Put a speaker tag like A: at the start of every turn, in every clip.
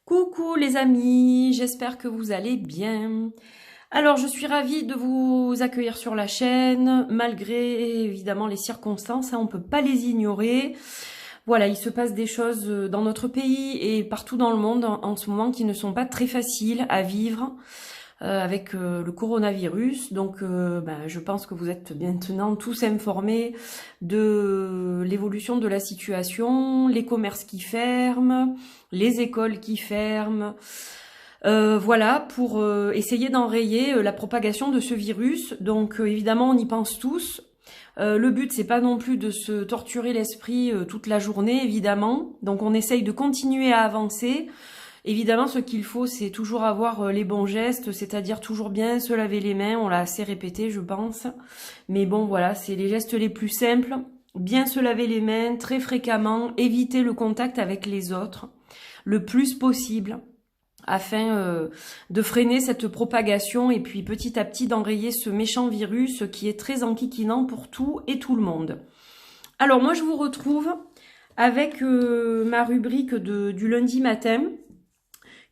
A: Coucou les amis, j'espère que vous allez bien. Alors je suis ravie de vous accueillir sur la chaîne, malgré évidemment les circonstances, on ne peut pas les ignorer. Voilà, il se passe des choses dans notre pays et partout dans le monde en ce moment qui ne sont pas très faciles à vivre avec le coronavirus. Donc je pense que vous êtes maintenant tous informés de l'évolution de la situation, les commerces qui ferment, les écoles qui ferment. Voilà, pour essayer d'enrayer la propagation de ce virus. Donc évidemment, on y pense tous. Le but, c'est pas non plus de se torturer l'esprit toute la journée, évidemment. Donc on essaye de continuer à avancer. Évidemment, ce qu'il faut, c'est toujours avoir les bons gestes, c'est-à-dire toujours bien se laver les mains. On l'a assez répété, je pense. Mais bon, voilà, c'est les gestes les plus simples. Bien se laver les mains très fréquemment, éviter le contact avec les autres le plus possible, afin de freiner cette propagation et puis petit à petit d'enrayer ce méchant virus qui est très enquiquinant pour tout et tout le monde. Alors moi je vous retrouve avec ma rubrique du lundi matin,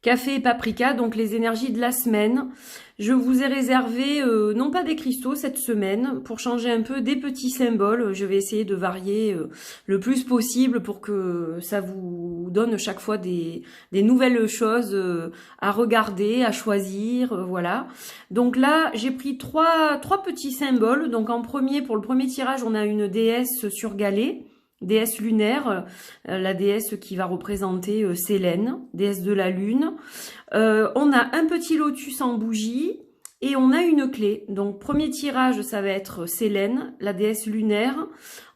A: café et paprika, donc les énergies de la semaine. Je vous ai réservé non pas des cristaux cette semaine, pour changer un peu des petits symboles. Je vais essayer de varier le plus possible pour que ça vous donne chaque fois des nouvelles choses à regarder, à choisir, voilà. Donc là, j'ai pris trois petits symboles. Donc en premier, pour le premier tirage, on a une déesse surgalée, déesse lunaire, la déesse qui va représenter Sélène, déesse de la lune. On a un petit lotus en bougie et on a une clé. Donc premier tirage, ça va être Sélène, la déesse lunaire.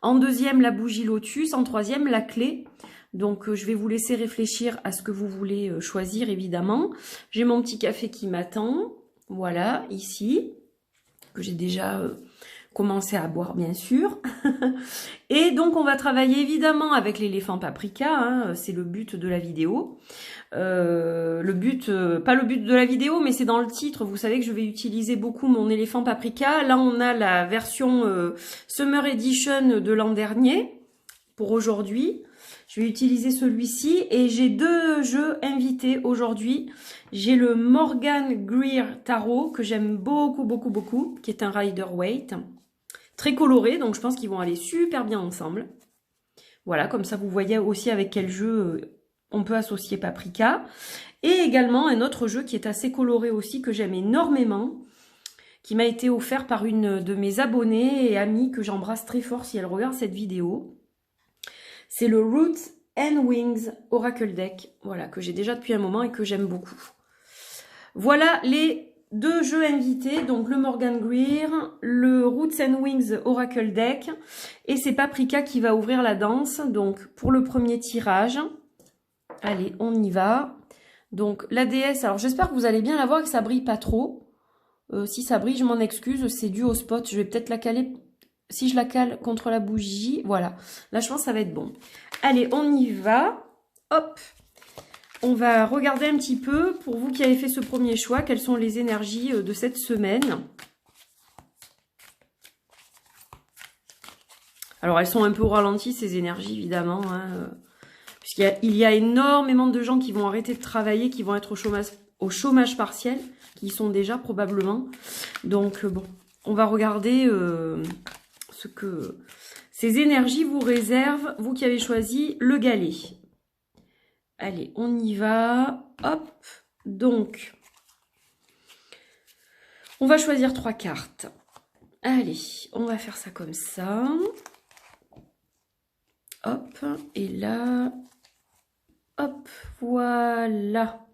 A: En deuxième, la bougie lotus. En troisième, la clé. Donc je vais vous laisser réfléchir à ce que vous voulez choisir, évidemment. J'ai mon petit café qui m'attend. Voilà, ici, que j'ai déjà commencer à boire, bien sûr. Et donc on va travailler évidemment avec l'éléphant paprika, hein, c'est le but de la vidéo. Pas le but de la vidéo, mais c'est dans le titre. Vous savez que je vais utiliser beaucoup mon éléphant paprika. Là on a la version Summer Edition de l'an dernier pour aujourd'hui. Je vais utiliser celui-ci et j'ai deux jeux invités aujourd'hui. J'ai le Morgan Greer Tarot que j'aime beaucoup, qui est un Rider-Waite. Très coloré, donc je pense qu'ils vont aller super bien ensemble. Voilà, comme ça vous voyez aussi avec quel jeu on peut associer paprika. Et également un autre jeu qui est assez coloré aussi, que j'aime énormément, qui m'a été offert par une de mes abonnées et amies que j'embrasse très fort si elle regarde cette vidéo. C'est le Roots and Wings Oracle Deck, voilà, que j'ai déjà depuis un moment et que j'aime beaucoup. Voilà les deux jeux invités, donc le Morgan Greer, le Roots and Wings Oracle Deck, et c'est Paprika qui va ouvrir la danse. Donc pour le premier tirage, allez, on y va. Donc la déesse, alors j'espère que vous allez bien la voir et que ça brille pas trop. Si ça brille, je m'en excuse, c'est dû au spot. Je vais peut-être la caler, si je la cale contre la bougie, voilà. Là je pense que ça va être bon. Allez, on y va, hop. On va regarder un petit peu, pour vous qui avez fait ce premier choix, quelles sont les énergies de cette semaine. Alors, elles sont un peu au ralenti, ces énergies, évidemment, hein, puisqu'il y a énormément de gens qui vont arrêter de travailler, qui vont être au chômage partiel, qui y sont déjà probablement. Donc, bon, on va regarder ce que ces énergies vous réservent, vous qui avez choisi le galet. Allez, on y va. Hop. Donc, on va choisir 3 cartes. Allez, on va faire ça comme ça. Hop. Et là, hop. Voilà.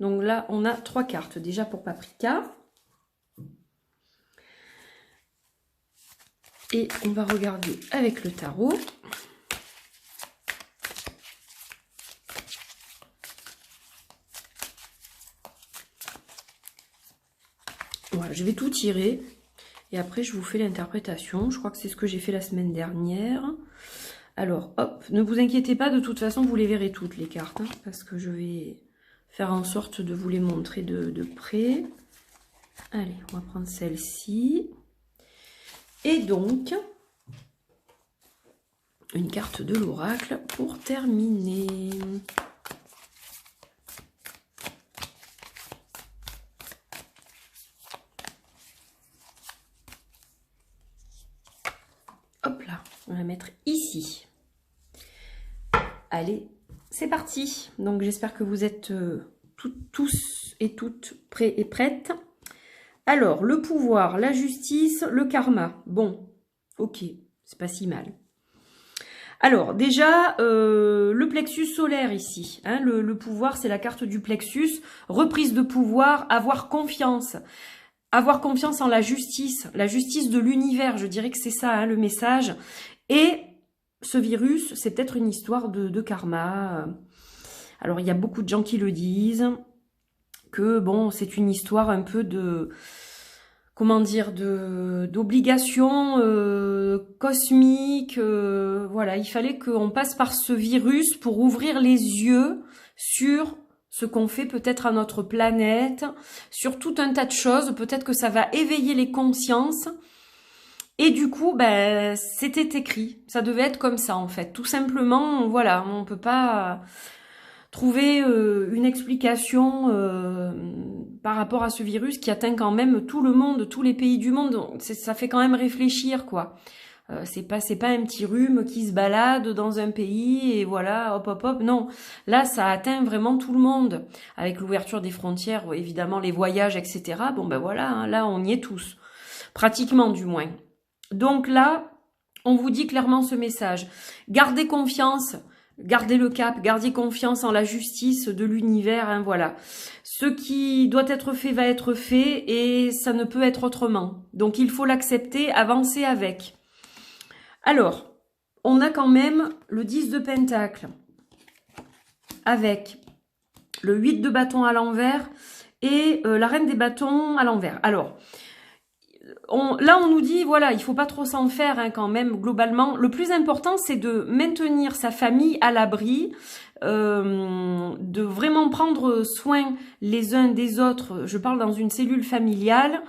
A: Donc là, on a 3 cartes déjà pour Paprika. Et on va regarder avec le tarot. Voilà, je vais tout tirer et après je vous fais l'interprétation. Je crois que c'est ce que j'ai fait la semaine dernière. Alors, hop, ne vous inquiétez pas, de toute façon, vous les verrez toutes les cartes, hein, parce que je vais faire en sorte de vous les montrer de près. Allez, on va prendre celle-ci. Et donc, une carte de l'oracle pour terminer. On va mettre ici. Allez, c'est parti. Donc j'espère que vous êtes tous et toutes prêts et prêtes. Alors, le pouvoir, la justice, le karma. Bon, ok, c'est pas si mal. Alors, déjà, le plexus solaire ici. Hein, le pouvoir, c'est la carte du plexus. Reprise de pouvoir, avoir confiance. Avoir confiance en la justice de l'univers. Je dirais que c'est ça, hein, le message. Et ce virus, c'est peut-être une histoire de karma. Alors, il y a beaucoup de gens qui le disent. Que, bon, c'est une histoire un peu de... Comment dire, d'obligation cosmique, voilà, il fallait qu'on passe par ce virus pour ouvrir les yeux sur ce qu'on fait peut-être à notre planète, sur tout un tas de choses, peut-être que ça va éveiller les consciences, et du coup, ben, c'était écrit, ça devait être comme ça en fait, tout simplement, voilà, on peut pas trouver une explication par rapport à ce virus qui atteint quand même tout le monde, tous les pays du monde. Ça fait quand même réfléchir, quoi. C'est pas un petit rhume qui se balade dans un pays et voilà, hop hop hop. Non, là ça atteint vraiment tout le monde. Avec l'ouverture des frontières, évidemment les voyages, etc. Bon ben voilà, hein, là on y est tous, pratiquement du moins. Donc là, on vous dit clairement ce message. Gardez confiance. Gardez le cap, gardez confiance en la justice de l'univers, hein, voilà. Ce qui doit être fait va être fait et ça ne peut être autrement. Donc il faut l'accepter, avancer avec. Alors, on a quand même le 10 de Pentacle avec le 8 de bâton à l'envers et la reine des bâtons à l'envers. Alors, là, on nous dit, voilà, il faut pas trop s'en faire hein, quand même, globalement. Le plus important, c'est de maintenir sa famille à l'abri, de vraiment prendre soin les uns des autres. Je parle dans une cellule familiale.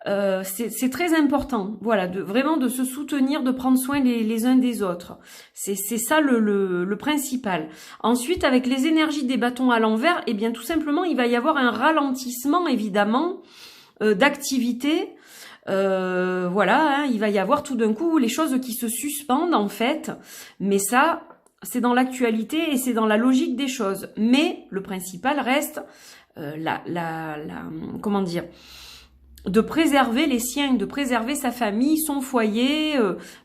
A: C'est très important, voilà, vraiment de se soutenir, de prendre soin les uns des autres. C'est ça le principal. Ensuite, avec les énergies des bâtons à l'envers, eh bien, tout simplement, il va y avoir un ralentissement, évidemment, d'activité. Voilà, hein, il va y avoir tout d'un coup les choses qui se suspendent en fait, mais ça, c'est dans l'actualité et c'est dans la logique des choses. Mais le principal reste comment dire, de préserver les siens, de préserver sa famille, son foyer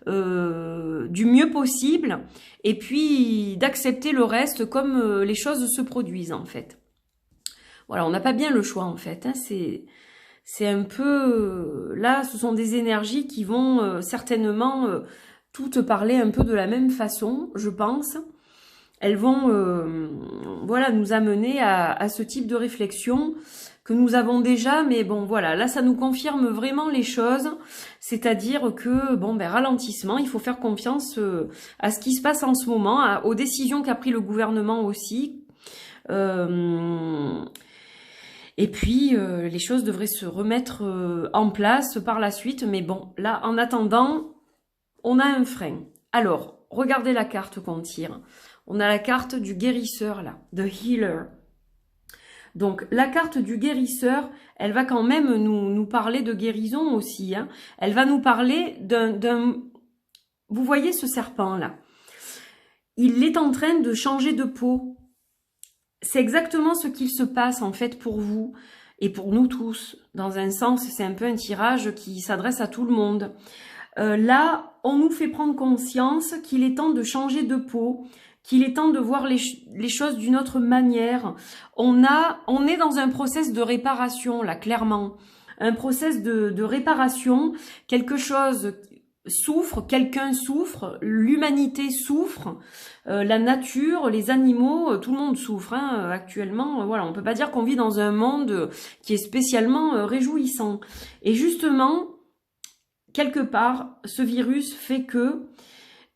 A: du mieux possible, et puis d'accepter le reste comme les choses se produisent en fait. Voilà, on n'a pas bien le choix en fait, hein, c'est un peu... Là, ce sont des énergies qui vont certainement toutes parler un peu de la même façon, je pense. Elles vont voilà, nous amener à ce type de réflexion que nous avons déjà. Mais bon, voilà, là, ça nous confirme vraiment les choses. C'est-à-dire que, bon, ben, ralentissement, il faut faire confiance à ce qui se passe en ce moment, aux décisions qu'a pris le gouvernement aussi. Et puis, les choses devraient se remettre en place par la suite. Mais bon, là, en attendant, on a un frein. Alors, regardez la carte qu'on tire. On a la carte du guérisseur, là, the healer. Donc, la carte du guérisseur, elle va quand même nous parler de guérison aussi. Hein. Elle va nous parler d'un... Vous voyez ce serpent, là? Il est en train de changer de peau. C'est exactement ce qu'il se passe en fait pour vous et pour nous tous. Dans un sens, c'est un peu un tirage qui s'adresse à tout le monde. Là, on nous fait prendre conscience qu'il est temps de changer de peau, qu'il est temps de voir les choses d'une autre manière. On est dans un process de réparation, là, clairement. Un process de réparation, quelque chose souffre, quelqu'un souffre, l'humanité souffre, la nature, les animaux, tout le monde souffre hein, actuellement. Voilà, on peut pas dire qu'on vit dans un monde qui est spécialement réjouissant. Et justement, quelque part, ce virus fait que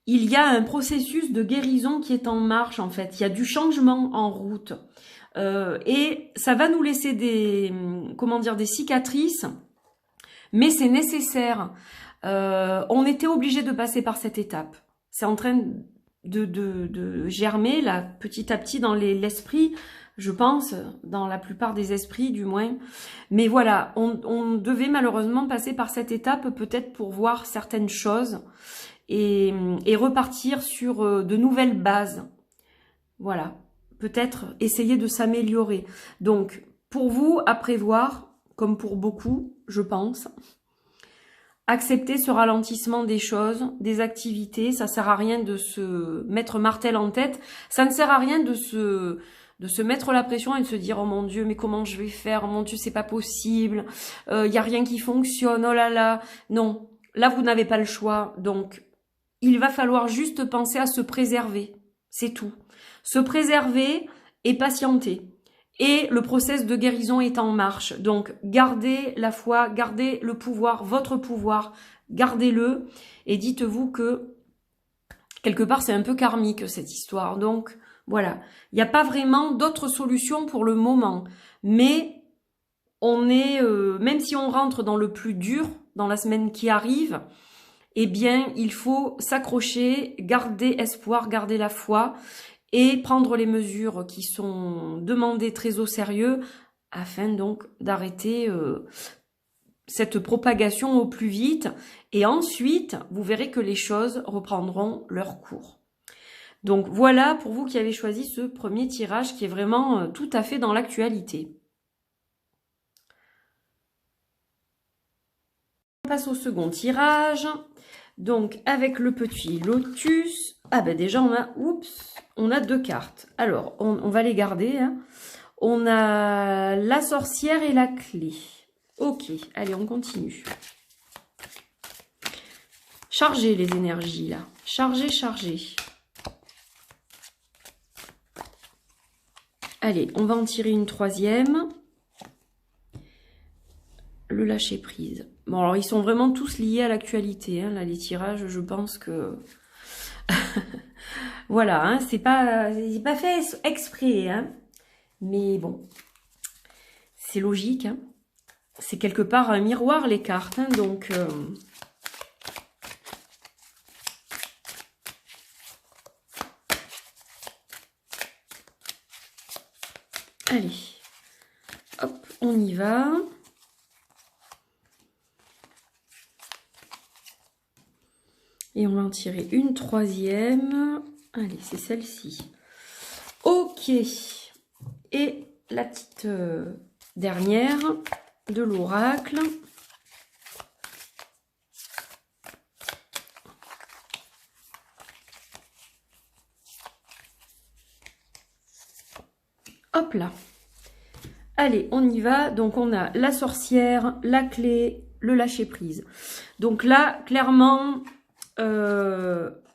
A: il y a un processus de guérison qui est en marche en fait. Il y a du changement en route et ça va nous laisser des cicatrices, mais c'est nécessaire. On était obligé de passer par cette étape. C'est en train de germer là, petit à petit dans l'esprit, je pense, dans la plupart des esprits du moins. Mais voilà, on devait malheureusement passer par cette étape peut-être pour voir certaines choses. et repartir sur de nouvelles bases. Voilà, peut-être essayer de s'améliorer. Donc, pour vous, à prévoir, comme pour beaucoup, je pense, accepter ce ralentissement des choses, des activités. Ça sert à rien de se mettre martel en tête. Ça ne sert à rien de se mettre la pression et de se dire « Oh mon Dieu, mais comment je vais faire? Oh mon Dieu, c'est pas possible. Y a rien qui fonctionne. Oh là là. » Non, là, vous n'avez pas le choix. Donc, il va falloir juste penser à se préserver. C'est tout. Se préserver et patienter. Et le process de guérison est en marche. Donc, gardez la foi, gardez le pouvoir, votre pouvoir, gardez-le. Et dites-vous que, quelque part, c'est un peu karmique, cette histoire. Donc, voilà. Il n'y a pas vraiment d'autres solutions pour le moment. Mais, on est, même si on rentre dans le plus dur, dans la semaine qui arrive, eh bien, il faut s'accrocher, garder espoir, garder la foi, et prendre les mesures qui sont demandées très au sérieux afin donc d'arrêter cette propagation au plus vite. Et ensuite, vous verrez que les choses reprendront leur cours. Donc voilà pour vous qui avez choisi ce premier tirage qui est vraiment tout à fait dans l'actualité. On passe au second tirage. Donc avec le petit lotus, ah ben déjà on a 2 cartes. Alors on va les garder. Hein. On a la sorcière et la clé. Ok, allez on continue. Chargez les énergies là. Chargez, chargez. Allez, on va en tirer une 3e. Le lâcher prise. Bon, alors ils sont vraiment tous liés à l'actualité. Hein, là, les tirages, je pense que... voilà, hein, c'est pas fait exprès. Hein, mais bon, c'est logique. Hein, c'est quelque part un miroir, les cartes. Hein, donc... allez, hop, on y va. Et on va en tirer une 3e. Allez, c'est celle-ci. Ok. Et la petite dernière de l'oracle. Hop là. Allez, on y va. Donc, on a la sorcière, la clé, le lâcher-prise. Donc là, clairement...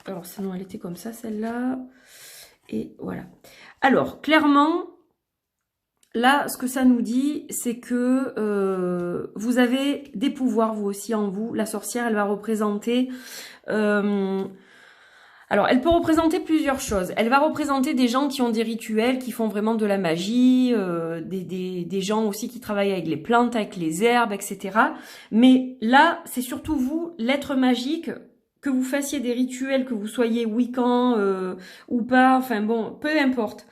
A: alors sinon elle était comme ça celle-là et voilà. Alors clairement là ce que ça nous dit c'est que vous avez des pouvoirs vous aussi en vous. La sorcière elle va représenter alors elle peut représenter plusieurs choses. Elle va représenter des gens qui ont des rituels, qui font vraiment de la magie, des gens aussi qui travaillent avec les plantes, avec les herbes, etc. Mais là c'est surtout vous, l'être magique. Que vous fassiez des rituels, que vous soyez Wiccan ou pas, enfin bon, peu importe.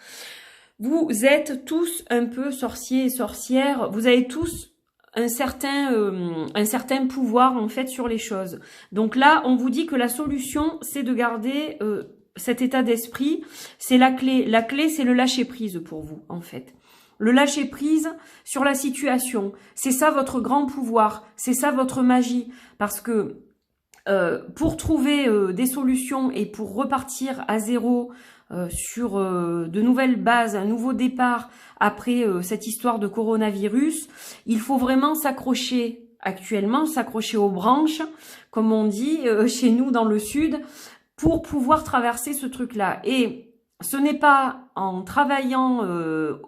A: Vous êtes tous un peu sorciers et sorcières, vous avez tous un certain pouvoir en fait sur les choses. Donc là, on vous dit que la solution, c'est de garder cet état d'esprit, c'est la clé. La clé, c'est le lâcher-prise pour vous, en fait. Le lâcher-prise sur la situation, c'est ça votre grand pouvoir, c'est ça votre magie, parce que pour trouver des solutions et pour repartir à zéro sur de nouvelles bases, un nouveau départ après cette histoire de coronavirus, il faut vraiment s'accrocher actuellement, s'accrocher aux branches, comme on dit chez nous dans le sud, pour pouvoir traverser ce truc-là. Et ce n'est pas en travaillant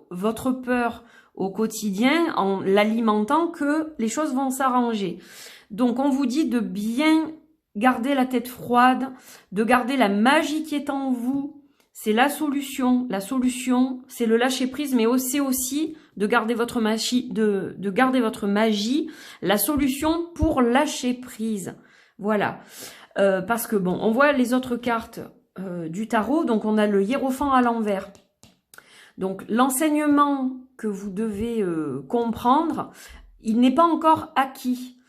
A: votre peur au quotidien, en l'alimentant, que les choses vont s'arranger. Donc on vous dit de bien garder la tête froide, de garder la magie qui est en vous. C'est la solution. La solution, c'est le lâcher prise, mais c'est aussi de garder votre magie, de garder votre magie. La solution pour lâcher prise. Voilà. Parce que bon, on voit les autres cartes du tarot. Donc on a le hiérophant à l'envers. Donc l'enseignement que vous devez comprendre, il n'est pas encore acquis.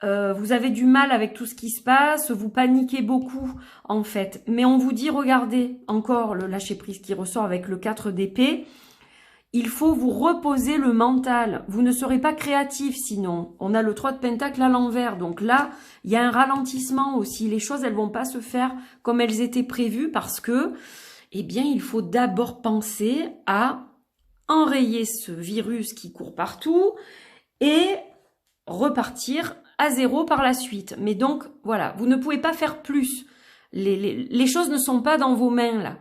A: vous avez du mal avec tout ce qui se passe, vous paniquez beaucoup en fait. Mais on vous dit, regardez, encore le lâcher-prise qui ressort avec le 4 d'épée, il faut vous reposer le mental. Vous ne serez pas créatif sinon. On a le 3 de pentacle à l'envers. Donc là, il y a un ralentissement aussi. Les choses, elles vont pas se faire comme elles étaient prévues parce que, eh bien, il faut d'abord penser à enrayer ce virus qui court partout et repartir à zéro par la suite. Mais donc, voilà, vous ne pouvez pas faire plus. Les choses ne sont pas dans vos mains, là.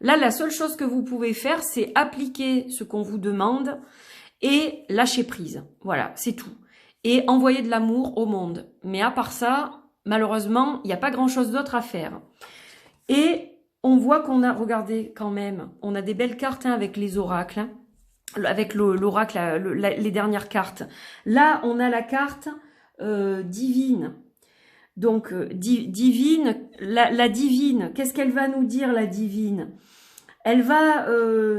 A: Là, la seule chose que vous pouvez faire, c'est appliquer ce qu'on vous demande et lâcher prise. Voilà, c'est tout. Et envoyer de l'amour au monde. Mais à part ça, malheureusement, il n'y a pas grand-chose d'autre à faire. Et on voit qu'on a, regardez quand même, on a des belles cartes hein, avec les oracles, hein, avec l'oracle, les dernières cartes. Là, on a la carte divine. Donc, divine, la divine, qu'est-ce qu'elle va nous dire, la divine? Elle va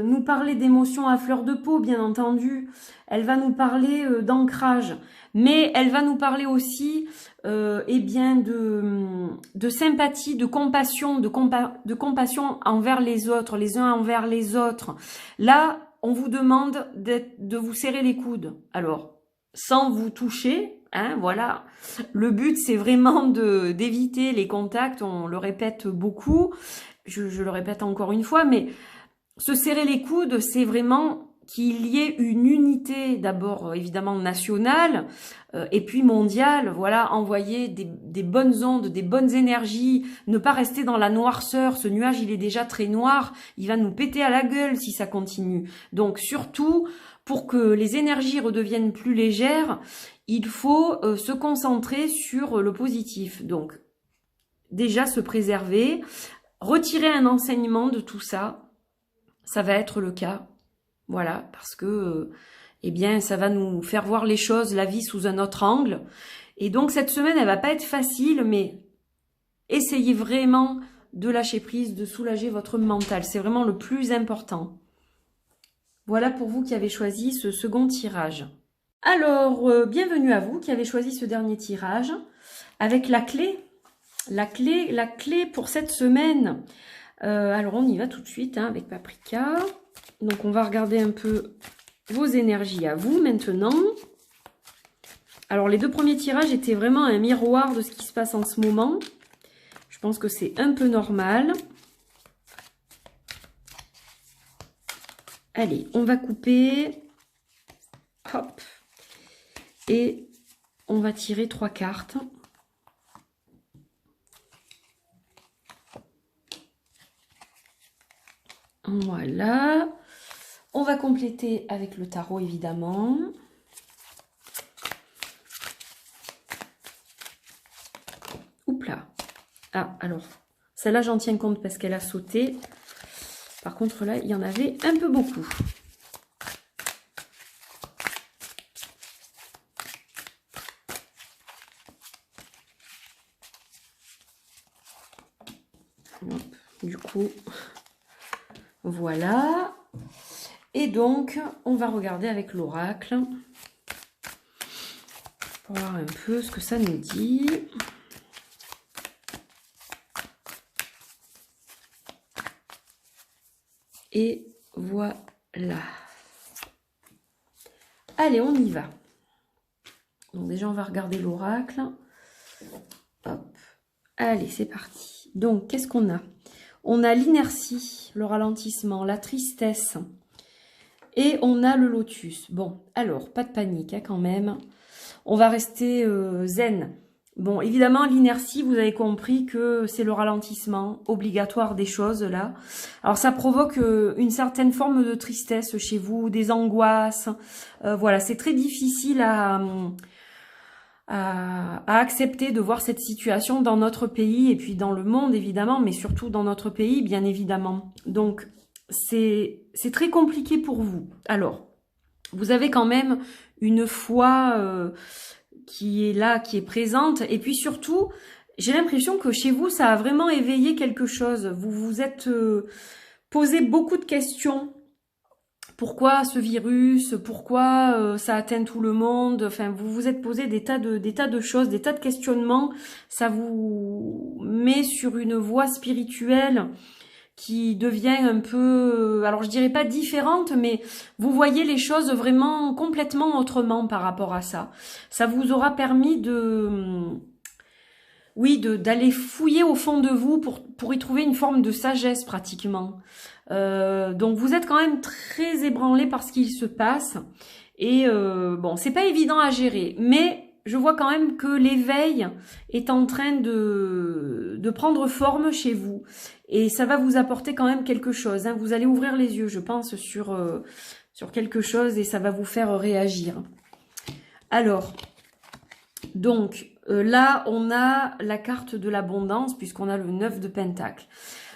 A: nous parler d'émotions à fleur de peau, bien entendu. Elle va nous parler d'ancrage. Mais elle va nous parler aussi eh bien de sympathie, de compassion, de compassion envers les autres, les uns envers les autres. Là, on vous demande de vous serrer les coudes. Alors, sans vous toucher, hein, voilà. Le but, c'est vraiment d'éviter les contacts. On le répète beaucoup. Je le répète encore une fois, mais se serrer les coudes, c'est vraiment qu'il y ait une unité, d'abord évidemment nationale, et puis mondiale, voilà, envoyer des bonnes ondes, des bonnes énergies, ne pas rester dans la noirceur, ce nuage il est déjà très noir, il va nous péter à la gueule si ça continue. Donc surtout, pour que les énergies redeviennent plus légères, il faut se concentrer sur le positif. Donc déjà se préserver, retirer un enseignement de tout ça, ça va être le cas. Voilà, parce que, eh bien, ça va nous faire voir les choses, la vie sous un autre angle. Et donc, cette semaine, elle va pas être facile, mais essayez vraiment de lâcher prise, de soulager votre mental. C'est vraiment le plus important. Voilà pour vous qui avez choisi ce second tirage. Alors, bienvenue à vous qui avez choisi ce dernier tirage avec la clé. La clé pour cette semaine. Alors, on y va tout de suite hein, avec Paprika. Donc, on va regarder un peu vos énergies à vous maintenant. Alors, les deux premiers tirages étaient vraiment un miroir de ce qui se passe en ce moment. Je pense que c'est un peu normal. Allez, on va couper. Hop. Et on va tirer 3 cartes. Voilà. On va compléter avec le tarot, évidemment. Oups là. Ah, alors, celle-là, j'en tiens compte parce qu'elle a sauté. Par contre, là, il y en avait un peu beaucoup. Hop, du coup, voilà. Et donc, on va regarder avec l'oracle pour voir un peu ce que ça nous dit. Et voilà. Allez, on y va. Donc déjà, on va regarder l'oracle. Hop. Allez, c'est parti. Donc, qu'est-ce qu'on a? On a l'inertie, le ralentissement, la tristesse. Et on a le lotus. Bon, alors, pas de panique hein, quand même. On va rester zen. Bon, évidemment, l'inertie, vous avez compris que c'est le ralentissement obligatoire des choses, là. Alors, ça provoque une certaine forme de tristesse chez vous, des angoisses. Voilà, c'est très difficile à accepter de voir cette situation dans notre pays et puis dans le monde, évidemment, mais surtout dans notre pays, bien évidemment. Donc, c'est très compliqué pour vous. Alors, vous avez quand même une foi qui est là, qui est présente. Et puis surtout, j'ai l'impression que chez vous, ça a vraiment éveillé quelque chose. Vous vous êtes posé beaucoup de questions pourquoi ce virus, pourquoi ça atteint tout le monde. Enfin, vous vous êtes posé des tas de choses, des tas de questionnements. Ça vous met sur une voie spirituelle qui devient un peu, alors je dirais pas différente, mais vous voyez les choses vraiment complètement autrement par rapport à ça. Ça vous aura permis d'aller fouiller au fond de vous pour y trouver une forme de sagesse pratiquement. Donc vous êtes quand même très ébranlé par ce qu'il se passe et bon, c'est pas évident à gérer, mais je vois quand même que l'éveil est en train de prendre forme chez vous et ça va vous apporter quand même quelque chose, hein. Vous allez ouvrir les yeux, je pense, sur quelque chose et ça va vous faire réagir. Alors, donc, là, on a la carte de l'abondance puisqu'on a le 9 de Pentacle.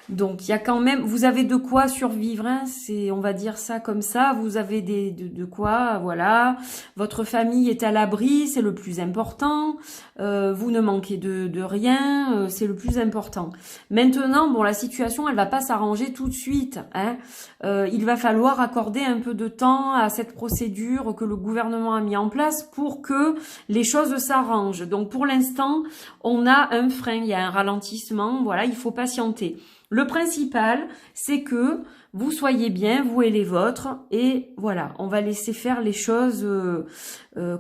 A: Donc, il y a quand même, vous avez de quoi survivre, hein, on va dire ça comme ça, vous avez de quoi, voilà, votre famille est à l'abri, c'est le plus important, vous ne manquez de rien, c'est le plus important. Maintenant, bon, la situation, elle va pas s'arranger tout de suite, hein, il va falloir accorder un peu de temps à cette procédure que le gouvernement a mis en place pour que les choses s'arrangent. Donc, pour l'instant, on a un frein, il y a un ralentissement, voilà, il faut patienter. Le principal, c'est que vous soyez bien, vous et les vôtres, et voilà, on va laisser faire les choses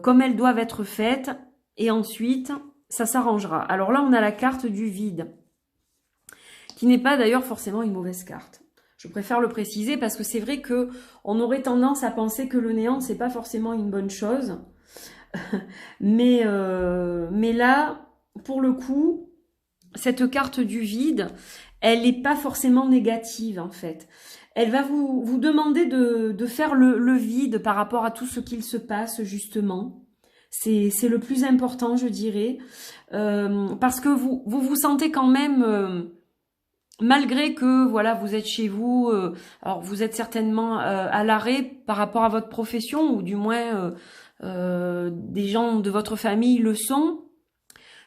A: comme elles doivent être faites, et ensuite, ça s'arrangera. Alors là, on a la carte du vide, qui n'est pas d'ailleurs forcément une mauvaise carte. Je préfère le préciser parce que c'est vrai que on aurait tendance à penser que le néant, c'est pas forcément une bonne chose, mais là, pour le coup, cette carte du vide, elle n'est pas forcément négative en fait. Elle va vous demander de faire le vide par rapport à tout ce qu'il se passe justement. C'est le plus important, je dirais, parce que vous sentez quand même, malgré que voilà vous êtes chez vous, alors vous êtes certainement à l'arrêt par rapport à votre profession, ou du moins des gens de votre famille le sont.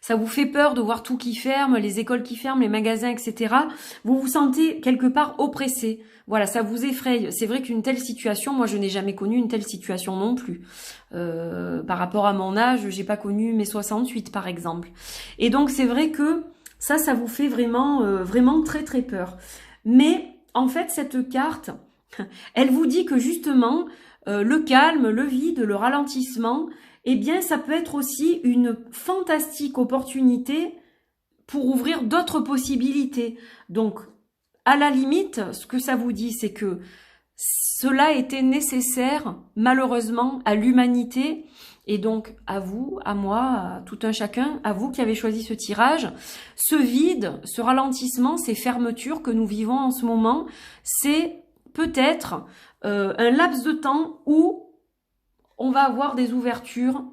A: Ça vous fait peur de voir tout qui ferme, les écoles qui ferment, les magasins, etc. Vous vous sentez quelque part oppressé. Voilà, ça vous effraie. C'est vrai qu'une telle situation, moi je n'ai jamais connu une telle situation non plus. Par rapport à mon âge, j'ai pas connu mes 68 par exemple. Et donc c'est vrai que ça vous fait vraiment, vraiment très très peur. Mais en fait cette carte, elle vous dit que justement le calme, le vide, le ralentissement, eh bien, ça peut être aussi une fantastique opportunité pour ouvrir d'autres possibilités. Donc, à la limite, ce que ça vous dit, c'est que cela était nécessaire, malheureusement, à l'humanité, et donc à vous, à moi, à tout un chacun, à vous qui avez choisi ce tirage. Ce vide, ce ralentissement, ces fermetures que nous vivons en ce moment, c'est peut-être un laps de temps où on va avoir des ouvertures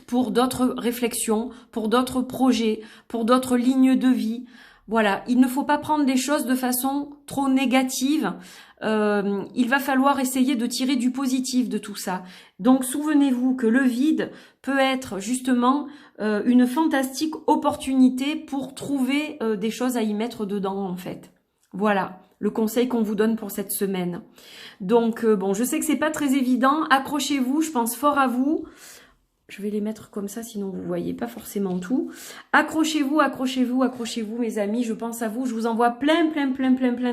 A: pour d'autres réflexions, pour d'autres projets, pour d'autres lignes de vie. Voilà, il ne faut pas prendre les choses de façon trop négative. Il va falloir essayer de tirer du positif de tout ça. Donc souvenez-vous que le vide peut être justement une fantastique opportunité pour trouver des choses à y mettre dedans en fait. Voilà le conseil qu'on vous donne pour cette semaine. Donc bon, je sais que c'est pas très évident. Accrochez-vous, je pense fort à vous. Je vais les mettre comme ça, sinon vous voyez pas forcément tout. Accrochez-vous, accrochez-vous, accrochez-vous, mes amis. Je pense à vous. Je vous envoie plein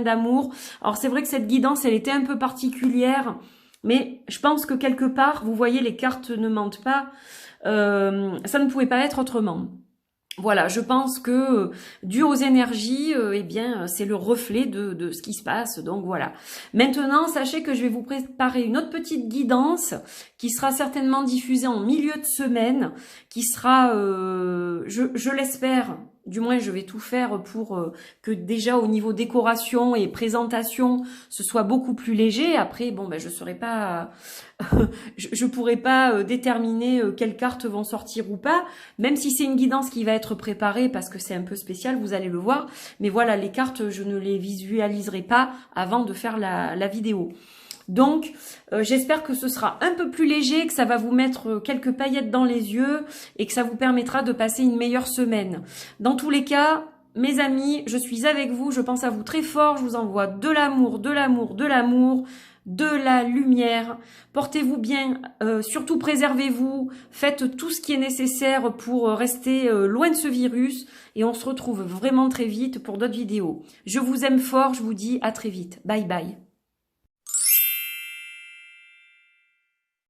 A: d'amour. Alors c'est vrai que cette guidance, elle était un peu particulière, mais je pense que quelque part, vous voyez, les cartes ne mentent pas. Ça ne pouvait pas être autrement. Voilà, je pense que dû aux énergies, eh bien, c'est le reflet de ce qui se passe. Donc voilà. Maintenant, sachez que je vais vous préparer une autre petite guidance qui sera certainement diffusée en milieu de semaine, qui sera, je l'espère, du moins je vais tout faire pour que déjà au niveau décoration et présentation, ce soit beaucoup plus léger. Après, bon, ben je serai pas, je pourrai pas déterminer quelles cartes vont sortir ou pas, même si c'est une guidance qui va être préparée parce que c'est un peu spécial, vous allez le voir. Mais voilà, les cartes, je ne les visualiserai pas avant de faire la vidéo. Donc, j'espère que ce sera un peu plus léger, que ça va vous mettre quelques paillettes dans les yeux et que ça vous permettra de passer une meilleure semaine. Dans tous les cas, mes amis, je suis avec vous, je pense à vous très fort, je vous envoie de l'amour, de l'amour, de l'amour. de la lumière. Portez-vous bien, surtout préservez-vous, faites tout ce qui est nécessaire pour rester loin de ce virus et on se retrouve vraiment très vite pour d'autres vidéos. Je vous aime fort, je vous dis à très vite. Bye bye.